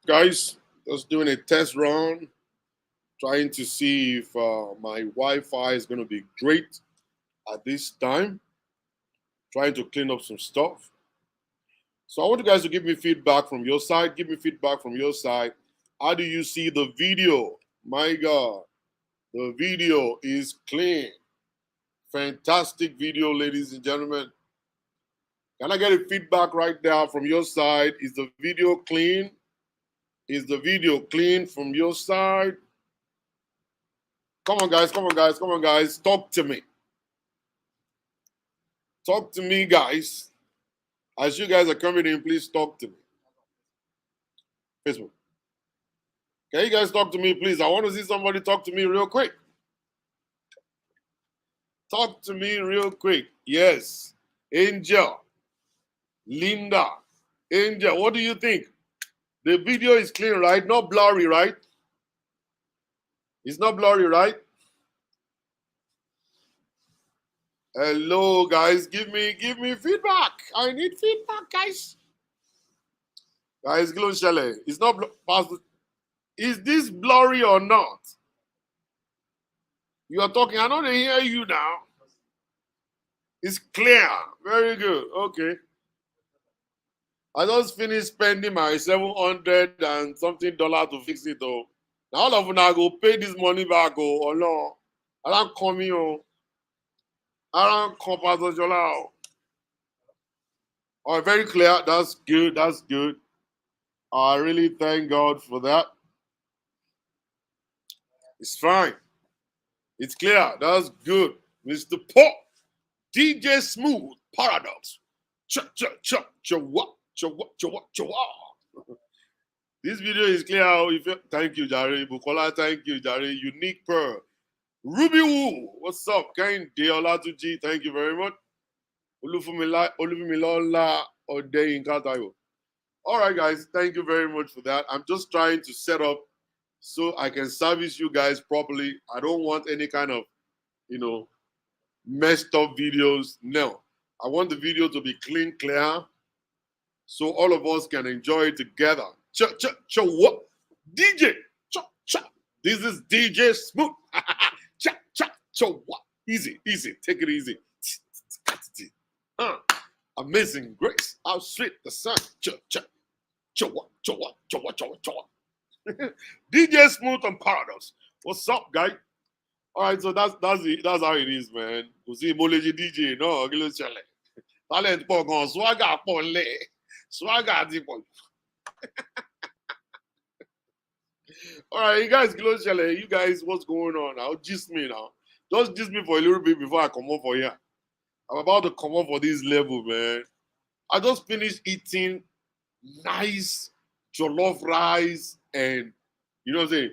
guys? Just doing a test run, trying to see if my Wi-Fi is going to be great at this time. Trying to clean up some stuff. So I want you guys to give me feedback from your side. Give me feedback from your side. How do you see the video? My God, the video is clean. Fantastic video, ladies and gentlemen. Can I get a feedback right now from your side? Is the video clean? Is the video clean from your side? Come on, guys. Come on, guys. Come on, guys. Talk to me. Talk to me, guys. As you guys are coming in, please talk to me. Facebook. Can you guys talk to me, please? I want to see somebody talk to me real quick. Talk to me real quick. Yes. Angel. Linda. Angel, what do you think? The video is clean, right? Not blurry, right? It's not blurry, right? Hello, guys. Give me feedback. I need feedback, guys. Guys, it's not is this blurry or not? You are talking. I know they hear you now. It's clear. Very good. Okay. I just finished spending my $700 and something to fix it though. Now all of them I go pay this money back or no. I don't come here. I don't come Pastor Jola. All right, very clear. That's good. That's good. I really thank God for that. It's fine. It's clear. That's good. Mr. Pop. DJ Smooth. Paradox. This video is clear. Thank you, Jare. Bukola, thank you, Jare. Unique Pearl. Ruby Woo. What's up? Kain Deolatuji. Thank you very much. Olufumilola Odeyinka Tayo. All right, guys. Thank you very much for that. I'm just trying to set up so I can service you guys properly. I don't want any kind of, messed up videos. No. I want the video to be clean, clear, so all of us can enjoy it together. What? DJ. This is DJ Smooth. What? Easy. Take it easy. Amazing grace. How sweet the sound. DJ Smooth and Paradox. What's up, guy? All right, so that's it. That's how it is, man. You see, Moleji DJ, no, talent for swagger for swagger people. All right, you guys, you guys, what's going on now? Gist me now. Just gist me for a little bit before I come up for here. I'm about to come up for this level, man. I just finished eating nice jollof rice and what I'm saying?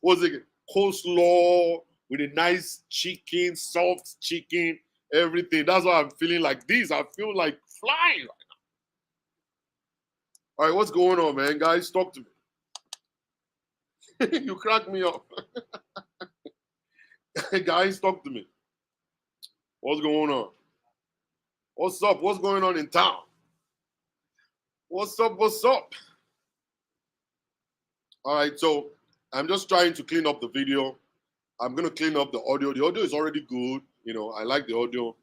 What's it? Coleslaw with a nice chicken, soft chicken, everything. That's why I'm feeling like this. I feel like flying right now. All right, what's going on, man? Guys, talk to me. You crack me up. Guys, talk to me. What's going on? What's up? What's going on in town? What's up? What's up? All right, so I'm just trying to clean up the video. I'm going to clean up the audio. The audio is already good. I like the audio.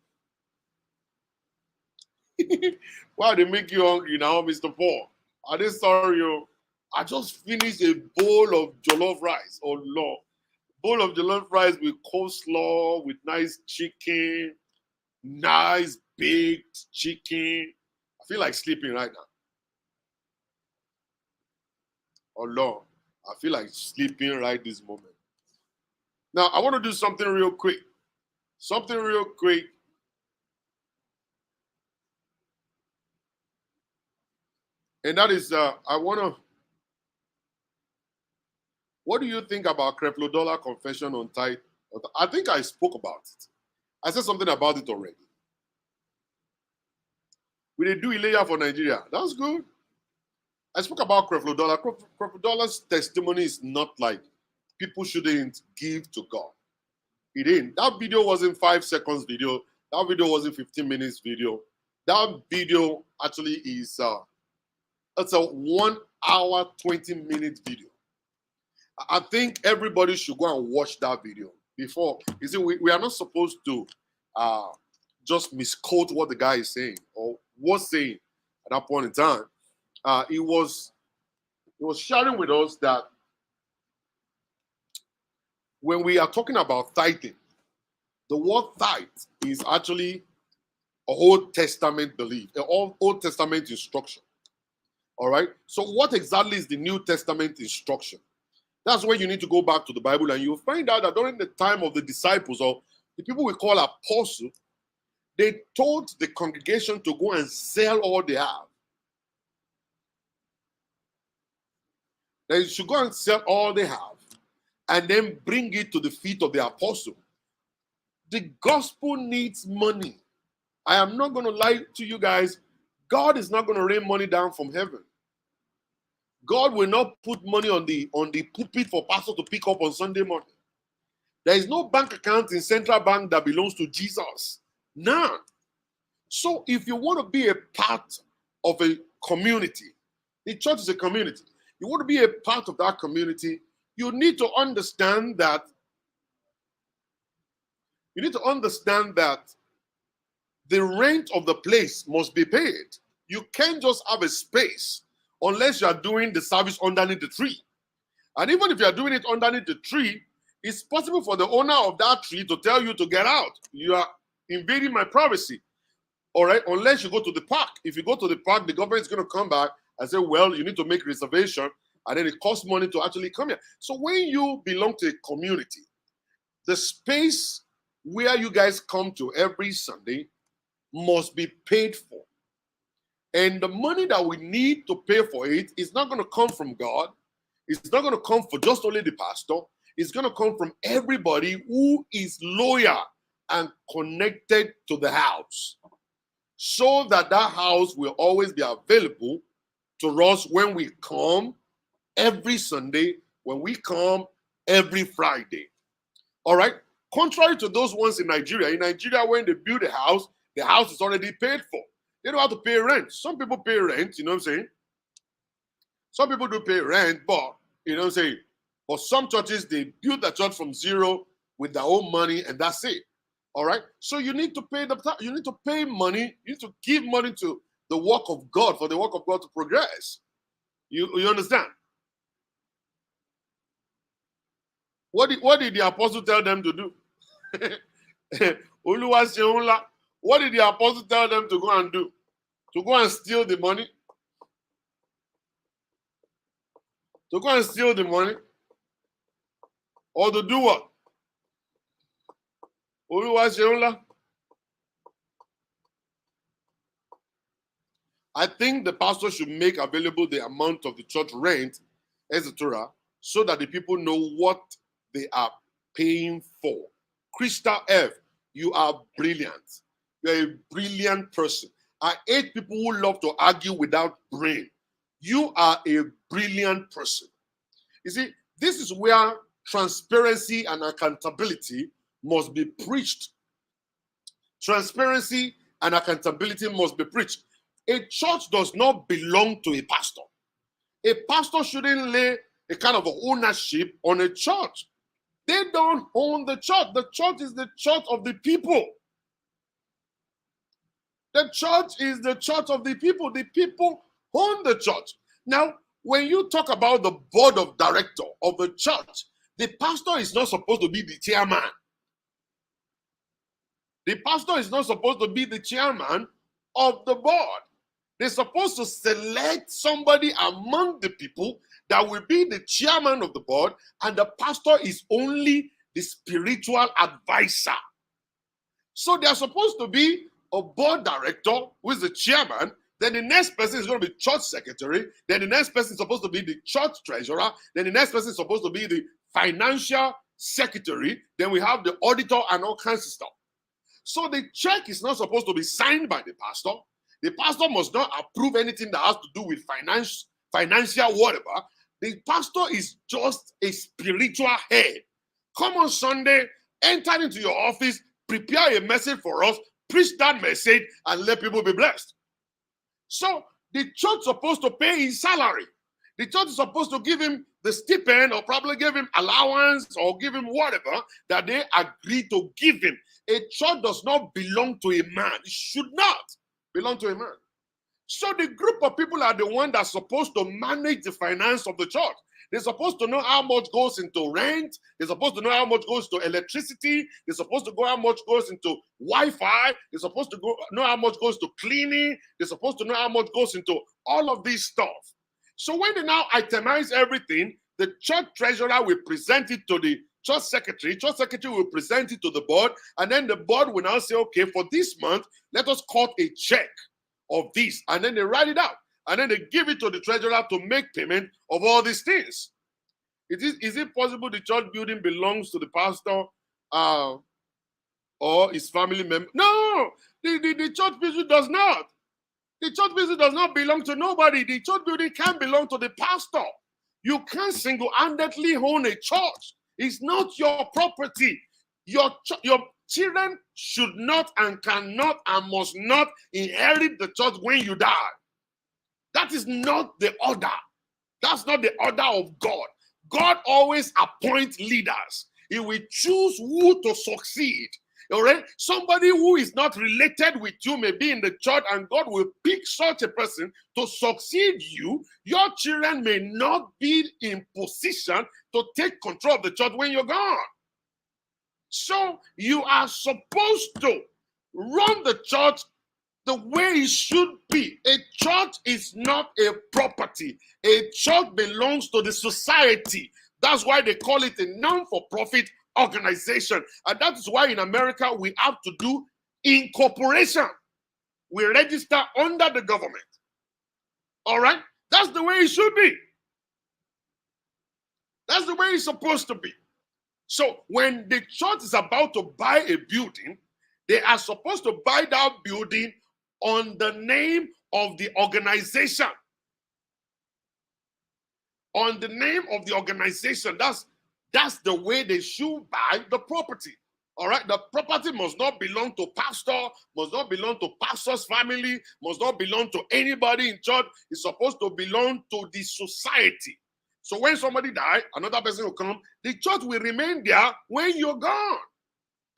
Why they make you hungry now, Mr. Paul? Are they sorry? I just finished a bowl of jollof rice. Oh, Lord. Bowl of jollof rice with coleslaw, with nice chicken, nice baked chicken. I feel like sleeping right now. Oh, Lord. I feel like sleeping right this moment. Now, I want to do something real quick. Something real quick. And that is, what do you think about Creflo Dollar confession on Tithe? I think I spoke about it. I said something about it already. We did do Ileya for Nigeria. That's good. I spoke about Creflo Dollar. Creflo Dollar's testimony is not like people shouldn't give to God. It ain't. That video wasn't 5 seconds video. That video wasn't 15 minutes video. That video actually is it's a 1 hour, 20-minute video. I think everybody should go and watch that video before. You see, we are not supposed to just misquote what the guy is saying or was saying at that point in time. He was sharing with us that when we are talking about tithing, the word tithe is actually a Old Testament belief, an Old Testament instruction. All right. So what exactly is the New Testament instruction? That's where you need to go back to the Bible, and you'll find out that during the time of the disciples, or the people we call apostles, they told the congregation to go and sell all they have. They should go and sell all they have and then bring it to the feet of the apostle. The gospel needs money. I am not going to lie to you guys. God is not going to rain money down from heaven. God will not put money on the pulpit for pastor to pick up on Sunday morning. There is no bank account in Central Bank that belongs to Jesus. None. So if you want to be a part of a community, the church is a community. You want to be a part of that community, you need to understand that the rent of the place must be paid. You can't just have a space unless you are doing the service underneath the tree. And even if you are doing it underneath the tree, it's possible for the owner of that tree to tell you to get out. You are invading my privacy. All right, unless you go to the park. If you go to the park, the government is going to come back and say, well, you need to make reservation, and then it costs money to actually come here. So when you belong to a community, the space where you guys come to every Sunday must be paid for. And the money that we need to pay for it is not going to come from God. It's not going to come for just only the pastor. It's going to come from everybody who is loyal and connected to the house, so that that house will always be available to us when we come every Sunday, when we come every Friday. All right? Contrary to those ones in Nigeria, when they build a house, the house is already paid for. They don't have to pay rent. Some people pay rent, you know what I'm saying? Some people do pay rent, but, you know what I'm saying? But some churches, they build the church from zero with their own money, and that's it. All right? So you need to pay money. You need to give money to the work of God, for the work of God to progress. You understand? What did the apostle tell them to do? What did the apostle tell them to go and do? To go and steal the money? To go and steal the money? Or to do what? I think the pastor should make available the amount of the church rent, etc., so that the people know what they are paying for. Crystal F, you are brilliant. You're a brilliant person. I hate people who love to argue without brain. You are a brilliant person. You see, this is where transparency and accountability must be preached. Transparency and accountability must be preached. A church does not belong to a pastor. A pastor shouldn't lay a kind of ownership on a church. They don't own the church. The church is the church of the people. The church is the church of the people. The people own the church. Now, when you talk about the board of director of the church, the pastor is not supposed to be the chairman. The pastor is not supposed to be the chairman of the board. They're supposed to select somebody among the people that will be the chairman of the board, and the pastor is only the spiritual advisor. So they're supposed to be a board director who is the chairman, then the next person is going to be church secretary, then the next person is supposed to be the church treasurer, then the next person is supposed to be the financial secretary, then we have the auditor and all kinds of stuff. So the check is not supposed to be signed by the pastor. The pastor must not approve anything that has to do with financial whatever. The pastor is just a spiritual head. Come on Sunday, enter into your office, prepare a message for us, preach that message, and let people be blessed. So the church is supposed to pay his salary. The church is supposed to give him the stipend or probably give him allowance or give him whatever that they agree to give him. A church does not belong to a man. It should not belong to a man. So the group of people are the one that's supposed to manage the finance of the church. They're supposed to know how much goes into rent. They're supposed to know how much goes to electricity. They're supposed to know how much goes into Wi-Fi. They're supposed to know how much goes to cleaning. They're supposed to know how much goes into all of this stuff. So when they now itemize everything, the church treasurer will present it to the church secretary. Church secretary will present it to the board. And then the board will now say, okay, for this month, let us cut a check of this. And then they write it out. And then they give it to the treasurer to make payment of all these things. Is it possible the church building belongs to the pastor or his family member? No, the church building does not. The church building does not belong to nobody. The church building can belong to the pastor. You can't single-handedly own a church. It's not your property. Your children should not and cannot and must not inherit the church when you die. That is not the order. That's not the order of God. God always appoints leaders. He will choose who to succeed. All right? Somebody who is not related with you may be in the church, and God will pick such a person to succeed you. Your children may not be in position to take control of the church when you're gone. So you are supposed to run the church the way it should be. A church is not a property. A church belongs to the society. That's why they call it a non-for-profit organization. And that is why in America we have to do incorporation. We register under the government. All right? That's the way it should be. That's the way it's supposed to be. So when the church is about to buy a building, they are supposed to buy that building on the name of the organization. On the name of the organization. That's the way they should buy the property. All right? The property must not belong to pastor, must not belong to pastor's family, must not belong to anybody in church. It's supposed to belong to the society. So when somebody dies, another person will come. The church will remain there when you're gone.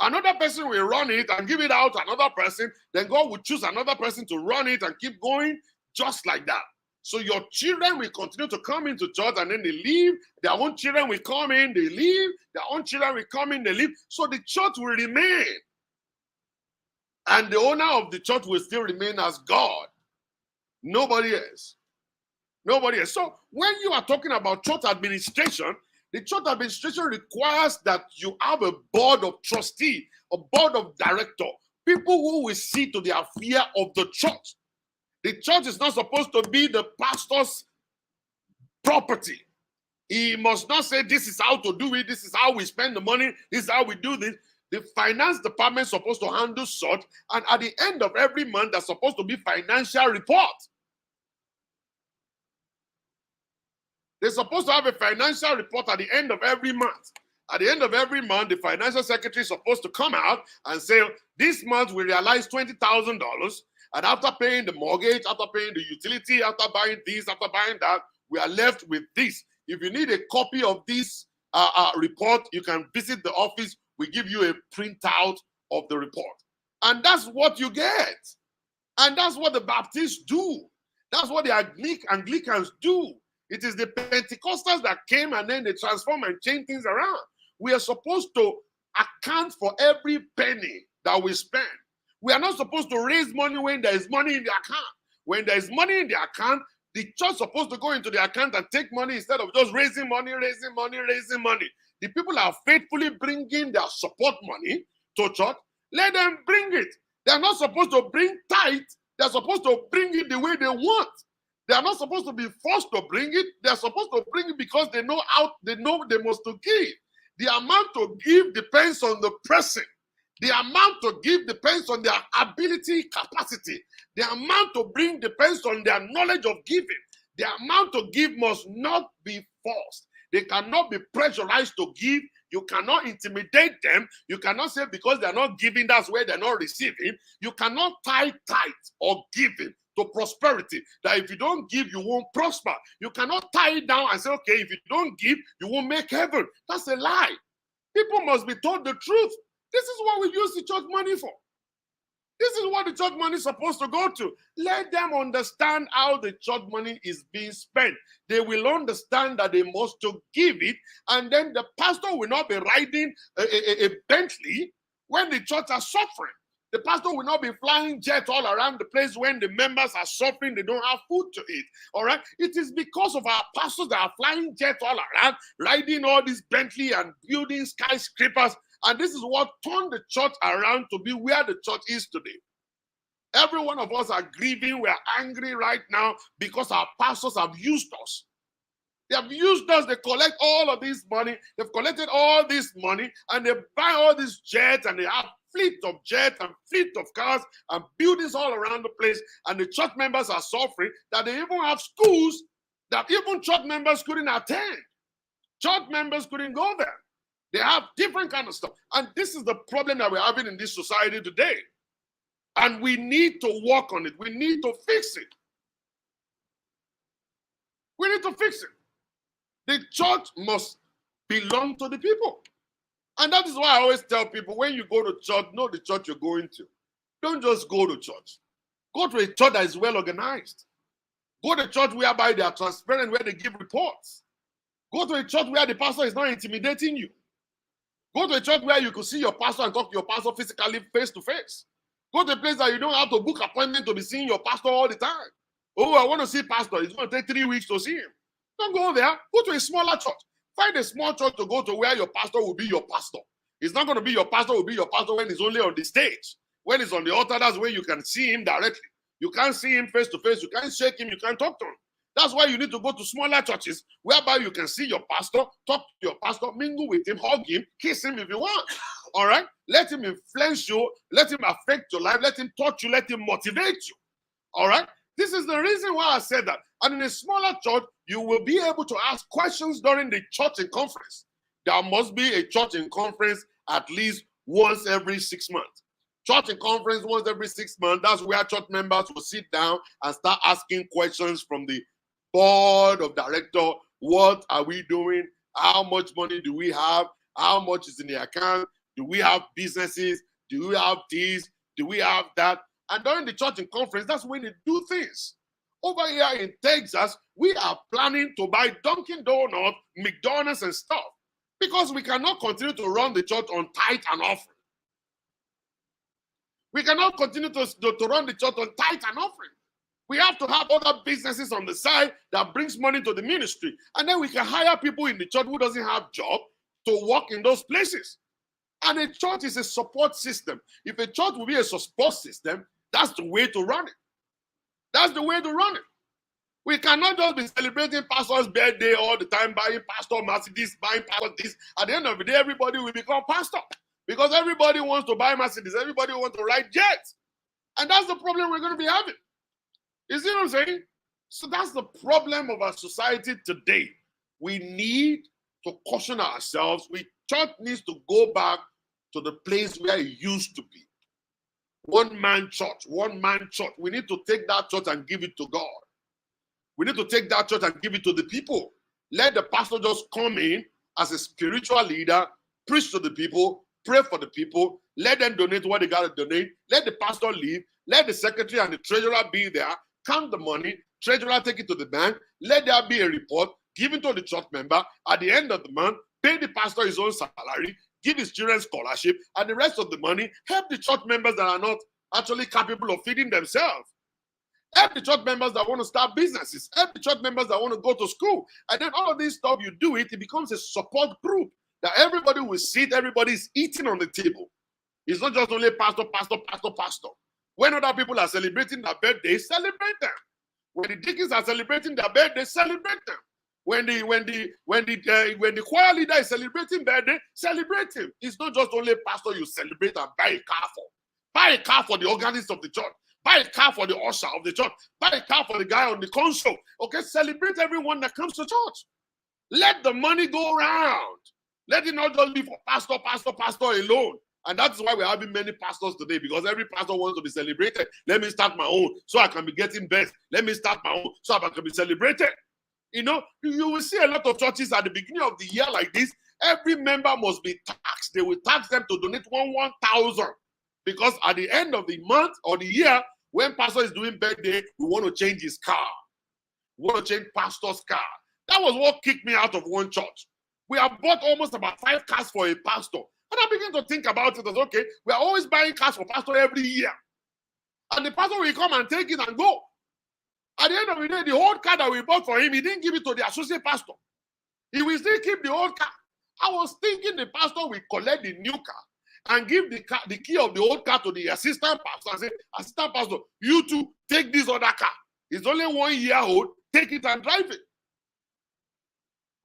Another person will run it and give it out to another person. Then God will choose another person to run it and keep going just like that. So your children will continue to come into church and then they leave. Their own children will come in, they leave. Their own children will come in, they leave. So the church will remain. And the owner of the church will still remain as God. Nobody else. Nobody else. So when you are talking about church administration, the church administration requires that you have a board of trustees, a board of directors, people who will see to the affair of the church. The church is not supposed to be the pastor's property. He must not say, this is how to do it, this is how we spend the money, this is how we do this. The finance department is supposed to handle such, and at the end of every month, there's supposed to be financial report. They're supposed to have a financial report at the end of every month. At the end of every month, the financial secretary is supposed to come out and say, this month we realized $20,000. And after paying the mortgage, after paying the utility, after buying this, after buying that, we are left with this. If you need a copy of this report, you can visit the office. We give you a printout of the report. And that's what you get. And that's what the Baptists do. That's what the Anglicans do. It is the Pentecostals that came and then they transform and change things around. We are supposed to account for every penny that we spend. We are not supposed to raise money when there is money in the account. When there is money in the account, the church is supposed to go into the account and take money instead of just raising money. The people are faithfully bringing their support money to church. Let them bring it. They are not supposed to bring tithe. They are supposed to bring it the way they want. They are not supposed to be forced to bring it. They are supposed to bring it because they know they must to give. The amount to give depends on the person. The amount to give depends on their ability, capacity. The amount to bring depends on their knowledge of giving. The amount to give must not be forced. They cannot be pressurized to give. You cannot intimidate them. You cannot say because they're not giving, that's where they're not receiving. You cannot tie or giving to prosperity. That if you don't give, you won't prosper. You cannot tie it down and say, okay, if you don't give, you won't make heaven. That's a lie. People must be told the truth. This is what we use the church money for. This is what the church money is supposed to go to. Let them understand how the church money is being spent. They will understand that they must to give it, and then the pastor will not be riding a Bentley when the church are suffering. The pastor will not be flying jets all around the place when the members are suffering, they don't have food to eat. All right? It is because of our pastors that are flying jets all around, riding all these Bentley and building skyscrapers. And this is what turned the church around to be where the church is today. Every one of us are grieving. We are angry right now because our pastors have used us. They have used us. They collect all of this money. They've collected all this money and they buy all these jets, and they have fleet of jets and fleet of cars and buildings all around the place. And the church members are suffering that they even have schools that even church members couldn't attend. Church members couldn't go there. They have different kind of stuff. And this is the problem that we're having in this society today. And we need to work on it. We need to fix it. We need to fix it. The church must belong to the people. And that is why I always tell people, when you go to church, know the church you're going to. Don't just go to church. Go to a church that is well organized. Go to a church whereby they are transparent, where they give reports. Go to a church where the pastor is not intimidating you. Go to a church where you can see your pastor and talk to your pastor physically, face to face. Go to a place that you don't have to book appointment to be seeing your pastor all the time. Oh, I want to see pastor. It's going to take 3 weeks to see him. Don't go there. Go to a smaller church. Find a small church to go to where your pastor will be your pastor. It's not going to be your pastor will be your pastor when he's only on the stage. When he's on the altar, that's where you can see him directly. You can't see him face to face. You can't shake him. You can't talk to him. That's why you need to go to smaller churches whereby you can see your pastor, talk to your pastor, mingle with him, hug him, kiss him if you want. All right? Let him influence you. Let him affect your life. Let him touch you. Let him motivate you. All right? This is the reason why I said that. And in a smaller church, you will be able to ask questions during the church in conference. There must be a church in conference at least once every 6 months. Church in conference once every 6 months. That's where church members will sit down and start asking questions from the board of director. What are we doing? How much money do we have? How much is in the account? Do we have businesses? Do we have this? Do we have that? And during the church in conference, that's when they do things. Over here in Texas, we are planning to buy Dunkin' Donuts, McDonald's, and stuff, because we cannot continue to run the church on tithe and offering. We cannot continue to run the church on tithe and offering. We have to have other businesses on the side that brings money to the ministry. And then we can hire people in the church who doesn't have job to work in those places. And a church is a support system. If a church will be a support system, that's the way to run it. That's the way to run it. We cannot just be celebrating pastor's birthday all the time, buying pastor Mercedes, buying pastor this. At the end of the day, everybody will become pastor. Because everybody wants to buy Mercedes. Everybody wants to ride jets. And that's the problem we're going to be having. You see what I'm saying? So that's the problem of our society today. We need to caution ourselves. Church needs to go back to the place where it used to be. One man church, one man church. We need to take that church and give it to God. We need to take that church and give it to the people. Let the pastor just come in as a spiritual leader, preach to the people, pray for the people, let them donate what they got to donate, let the pastor leave, let the secretary and the treasurer be there, count the money, treasurer take it to the bank, let there be a report given to the church member. At the end of the month, pay the pastor his own salary, give his children scholarship, and the rest of the money, help the church members that are not actually capable of feeding themselves. Help the church members that want to start businesses. Help the church members that want to go to school. And then all of this stuff, you do it, it becomes a support group that everybody will sit, everybody's eating on the table. It's not just only pastor, pastor, pastor, pastor. When other people are celebrating their birthday, celebrate them. When the deacons are celebrating their birthday, celebrate them. When the choir leader is celebrating birthday, celebrate him. It's not just only pastor you celebrate and buy a car for. Buy a car for the organist of the church. Buy a car for the usher of the church. Buy a car for the guy on the console. Okay, celebrate everyone that comes to church. Let the money go around. Let it not just be for pastor, pastor, pastor alone. And that's why we're having many pastors today, because every pastor wants to be celebrated. Let me start my own so I can be getting best. Let me start my own so I can be celebrated. You know, you will see a lot of churches at the beginning of the year like this. Every member must be taxed. They will tax them to donate 1,000. Because at the end of the month or the year, when pastor is doing birthday, we want to change his car. We want to change pastor's car. That was what kicked me out of one church. We have bought almost about 5 cars for a pastor. And I began to think about it as, okay, we are always buying cars for pastor every year. And the pastor will come and take it and go. At the end of the day, the old car that we bought for him, he didn't give it to the associate pastor. He will still keep the old car. I was thinking the pastor will collect the new car and give the key of the old car to the assistant pastor and say, assistant pastor, you two take this other car. It's only 1 year old. Take it and drive it.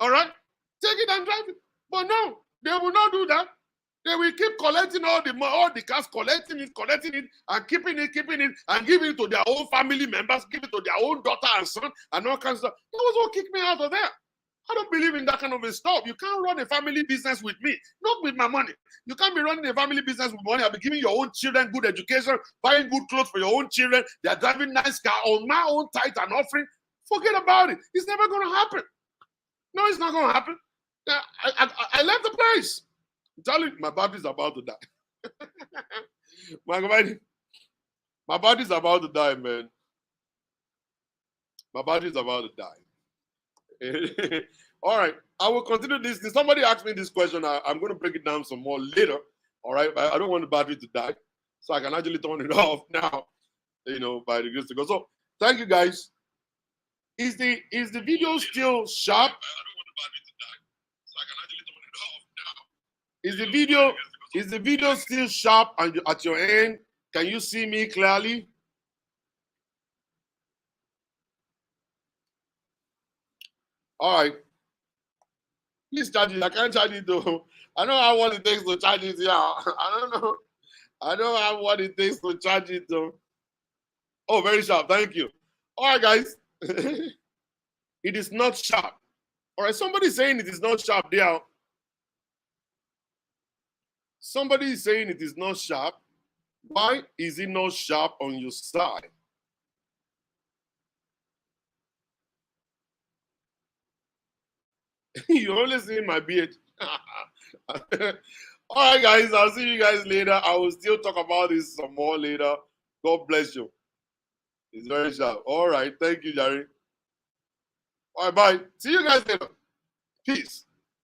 All right? Take it and drive it. But no, they will not do that. They will keep collecting all the cars, collecting it, and keeping it, and giving it to their own family members, give it to their own daughter and son, and all kinds of stuff. That was what kicked me out of there. I don't believe in that kind of a stuff. You can't run a family business with me, not with my money. You can't be running a family business with money. I'll be giving your own children good education, buying good clothes for your own children. They're driving nice car on my own tithe and offering. Forget about it. It's never going to happen. No, it's not going to happen. I left the place. I'm telling you, my body's about to die. My body's about to die, man. My body's about to die. All right, I will continue this. Somebody asked me this question. I'm going to break it down some more later. All right, I don't want the battery to die, so I can actually turn it off now. You know, by the grace of God. So, thank you, guys. Is the video still sharp? Is the video still sharp and at your end? Can you see me clearly? All right. Please charge it. I can't charge it though. I don't have what it takes to charge it. Yeah. I don't know. I don't have what it takes to charge it though. Oh, very sharp. Thank you. All right, guys. It is not sharp. All right. Somebody saying it is not sharp there. Somebody is saying it is not sharp. Why is it not sharp on your side? You only see my beard. All right, guys. I'll see you guys later. I will still talk about this some more later. God bless you. It's very sharp. All right. Thank you, Jerry. All right, bye. See you guys later. Peace.